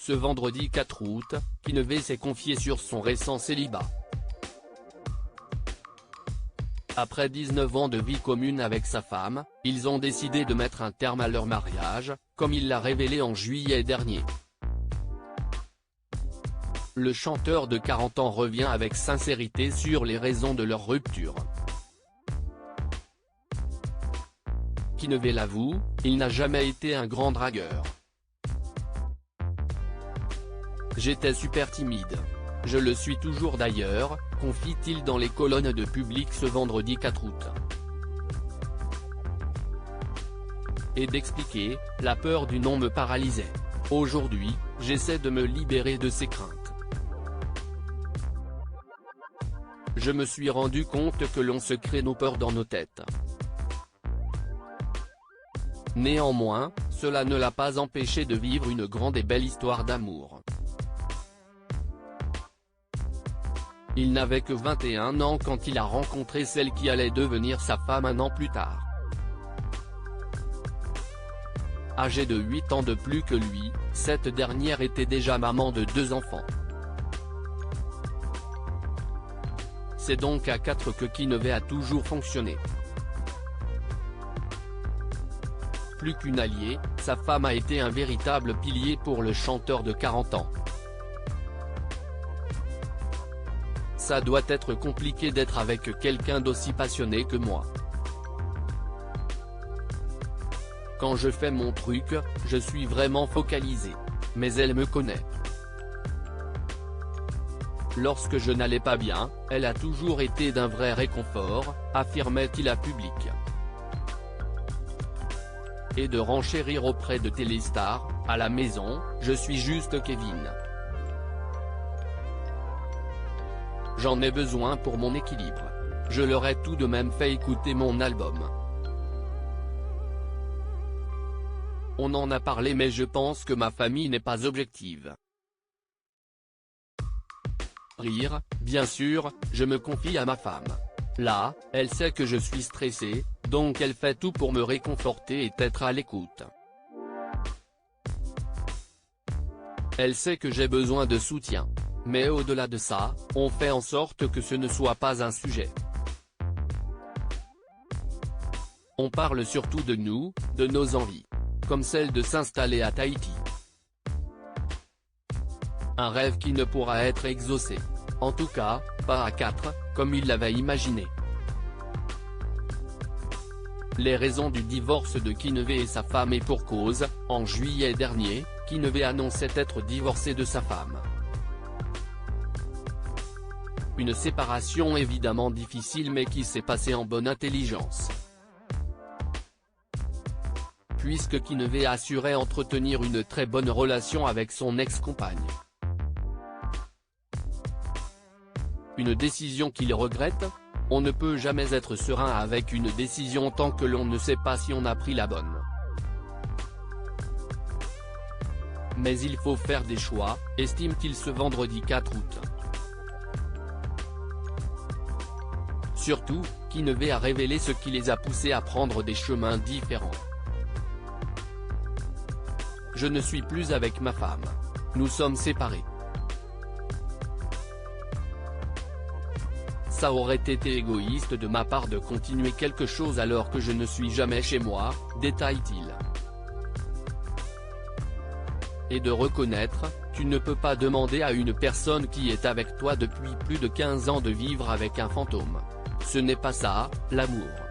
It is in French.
Ce vendredi 4 août, Kinevey s'est confié sur son récent célibat. Après 19 ans de vie commune avec sa femme, ils ont décidé de mettre un terme à leur mariage, comme il l'a révélé en juillet dernier. Le chanteur de 40 ans revient avec sincérité sur les raisons de leur rupture. Kinevey l'avoue, il n'a jamais été un grand dragueur. J'étais super timide. Je le suis toujours d'ailleurs, confie-t-il dans les colonnes de Public ce vendredi 4 août. Et d'expliquer, la peur du non me paralysait. Aujourd'hui, j'essaie de me libérer de ces craintes. Je me suis rendu compte que l'on se crée nos peurs dans nos têtes. Néanmoins, cela ne l'a pas empêché de vivre une grande et belle histoire d'amour. Il n'avait que 21 ans quand il a rencontré celle qui allait devenir sa femme un an plus tard. Âgée de 8 ans de plus que lui, cette dernière était déjà maman de 2 enfants. C'est donc à 4 que Kinevey a toujours fonctionné. Plus qu'une alliée, sa femme a été un véritable pilier pour le chanteur de 40 ans. Ça doit être compliqué d'être avec quelqu'un d'aussi passionné que moi. Quand je fais mon truc, je suis vraiment focalisé. Mais elle me connaît. Lorsque je n'allais pas bien, elle a toujours été d'un vrai réconfort, affirmait-il à Public. Et de renchérir auprès de Téléstar, à la maison, je suis juste Kevin. J'en ai besoin pour mon équilibre. Je leur ai tout de même fait écouter mon album. On en a parlé mais je pense que ma famille n'est pas objective. Rire, bien sûr, je me confie à ma femme. Là, elle sait que je suis stressé, donc elle fait tout pour me réconforter et être à l'écoute. Elle sait que j'ai besoin de soutien. Mais au-delà de ça, on fait en sorte que ce ne soit pas un sujet. On parle surtout de nous, de nos envies. Comme celle de s'installer à Tahiti. Un rêve qui ne pourra être exaucé. En tout cas, pas à 4, comme il l'avait imaginé. Les raisons du divorce de Kinevey et sa femme et pour cause, en juillet dernier, Kinevey annonçait être divorcé de sa femme. Une séparation évidemment difficile mais qui s'est passée en bonne intelligence. Puisque Kinevey assurait entretenir une très bonne relation avec son ex-compagne. Une décision qu'il regrette ? On ne peut jamais être serein avec une décision tant que l'on ne sait pas si on a pris la bonne. Mais il faut faire des choix, estime-t-il ce vendredi 4 août. Surtout, Kinevey a révélé ce qui les a poussés à prendre des chemins différents. Je ne suis plus avec ma femme. Nous sommes séparés. Ça aurait été égoïste de ma part de continuer quelque chose alors que je ne suis jamais chez moi, détaille-t-il. Et de reconnaître, tu ne peux pas demander à une personne qui est avec toi depuis plus de 15 ans de vivre avec un fantôme. Ce n'est pas ça, l'amour.